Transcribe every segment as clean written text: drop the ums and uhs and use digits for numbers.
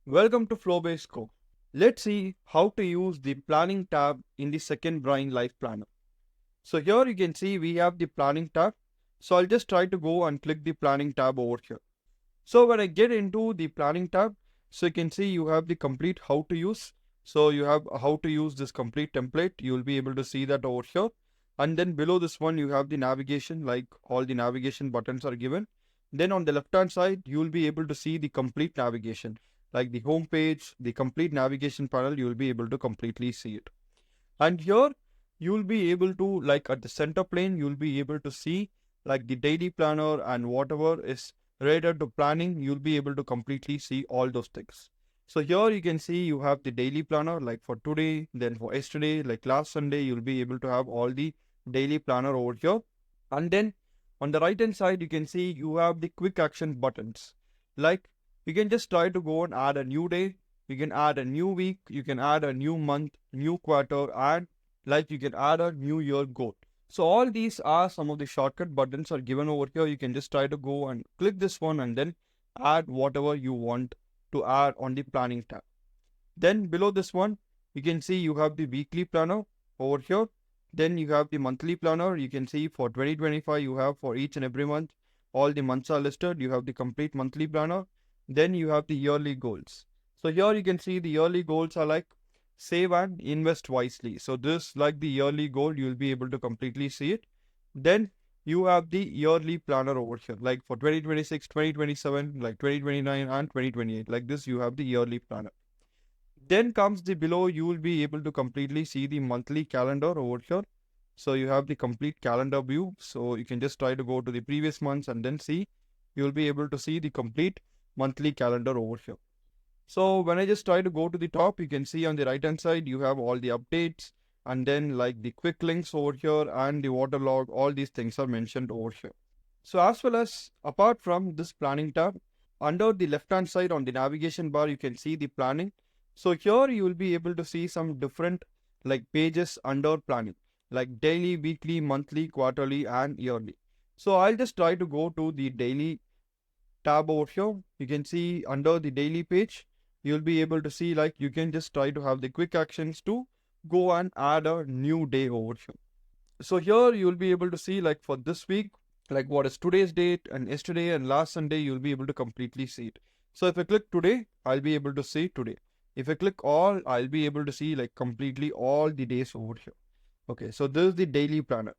Welcome to Flowbase Co. Let's see how to use the planning tab in the second Brain Life Planner. So here you can see we have the planning tab. So I'll just try to go and click the planning tab over here. So when I get into the planning tab, so you can see you have the complete how to use. So you have how to use this complete template. You will be able to see that over here. And then below this one, you have the navigation, like all the navigation buttons are given. Then on the left hand side, you will be able to see the complete navigation, like the home page, the complete navigation panel. You will be able to completely see it. And here you will be able to, like at the center plane, you will be able to see like the daily planner and whatever is related to planning, you'll be able to completely see all those things. So here you can see you have the daily planner like for today, then for yesterday, like last Sunday, you'll be able to have all the daily planner over here. And then on the right hand side, you can see you have the quick action buttons. Like you can just try to go and add a new day, you can add a new week, you can add a new month, new quarter, and like you can add a new year goal. So all these are some of the shortcut buttons are given over here. You can just try to go and click this one and then add whatever you want to add on the planning tab. Then below this one, you can see you have the weekly planner over here. Then you have the monthly planner. You can see for 2025, you have for each and every month, all the months are listed. You have the complete monthly planner. Then you have the yearly goals. So here you can see the yearly goals are like save and invest wisely. So this like the yearly goal, you'll be able to completely see it. Then you have the yearly planner over here, like for 2026, 2027, like 2029 and 2028. Like this, you have the yearly planner. Then comes the below, you will be able to completely see the monthly calendar over here. So you have the complete calendar view. So you can just try to go to the previous months and then see, you'll be able to see the complete monthly calendar over here. So when I just try to go to the top, you can see on the right hand side, you have all the updates and then like the quick links over here and the waterlog, all these things are mentioned over here. So as well as apart from this planning tab, under the left hand side on the navigation bar, you can see the planning. So here you will be able to see some different like pages under planning, like daily, weekly, monthly, quarterly, and yearly. So I'll just try to go to the daily tab over here. You can see under the daily page, you'll be able to see like you can just try to have the quick actions to go and add a new day over here. So here you'll be able to see like for this week, like what is today's date and yesterday and last Sunday, you'll be able to completely see it. So if I click today, I'll be able to see today. If I click all, I'll be able to see like completely all the days over here. Okay, so this is the daily planner.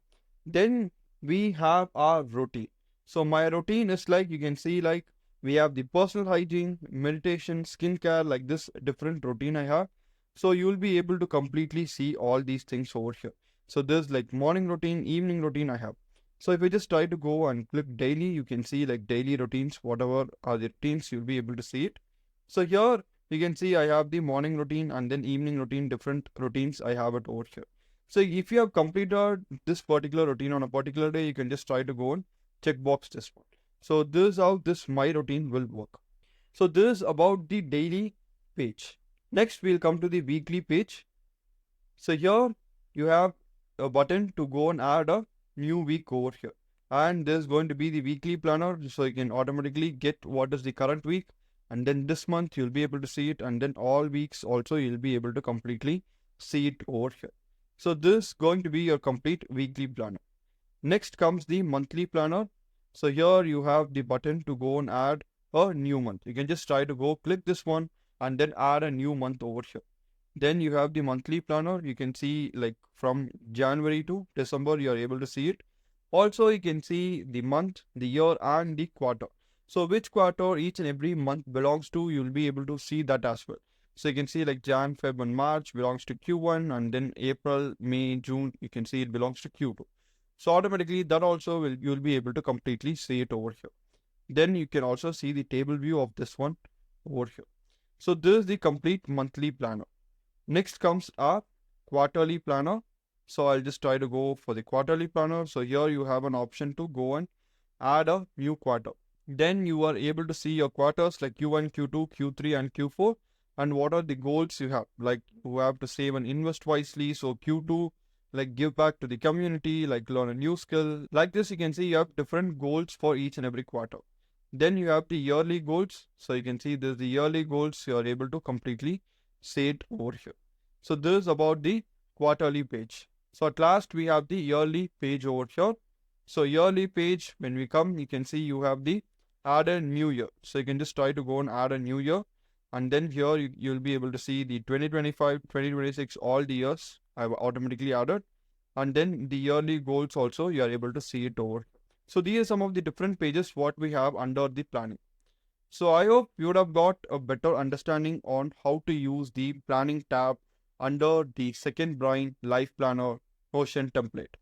Then we have our routine. So my routine is like you can see like we have the personal hygiene, meditation, skincare, like this different routine I have. So you'll be able to completely see all these things over here. So there's like morning routine, evening routine I have. So if you just try to go and click daily, you can see like daily routines, whatever are the routines, you'll be able to see it. So here you can see I have the morning routine and then evening routine, different routines I have it over here. So if you have completed this particular routine on a particular day, you can just try to go and check box this one. So this is how this my routine will work. So this is about the daily page. Next, we'll come to the weekly page. So here you have a button to go and add a new week over here. And there's going to be the weekly planner, so you can automatically get what is the current week. And then this month you'll be able to see it. And then all weeks also you'll be able to completely see it over here. So this is going to be your complete weekly planner. Next comes the monthly planner. So here you have the button to go and add a new month. You can just try to go click this one and then add a new month over here. Then you have the monthly planner. You can see like from January to December, you are able to see it. Also, you can see the month, the year, and the quarter. So which quarter each and every month belongs to, you'll be able to see that as well. So you can see like Jan, Feb, and March belongs to Q1, and then April, May, June, you can see it belongs to Q2. So automatically that also will you'll be able to completely see it over here. Then you can also see the table view of this one over here. So this is the complete monthly planner. Next comes our quarterly planner. So I'll just try to go for the quarterly planner. So here you have an option to go and add a new quarter. Then you are able to see your quarters like Q1, Q2, Q3, and Q4. And what are the goals you have? Like you have to save and invest wisely. So Q2, like give back to the community, like learn a new skill. Like this, you can see you have different goals for each and every quarter. Then you have the yearly goals. So you can see there's the yearly goals. You are able to completely see it over here. So this is about the quarterly page. So at last we have the yearly page over here. So yearly page, when we come, you can see you have the add a new year. So you can just try to go and add a new year. And then here you'll be able to see the 2025, 2026, all the years I've automatically added. And then the yearly goals also, you are able to see it over. So these are some of the different pages what we have under the planning. So I hope you would have got a better understanding on how to use the planning tab under the Second Brain Life Planner Notion template.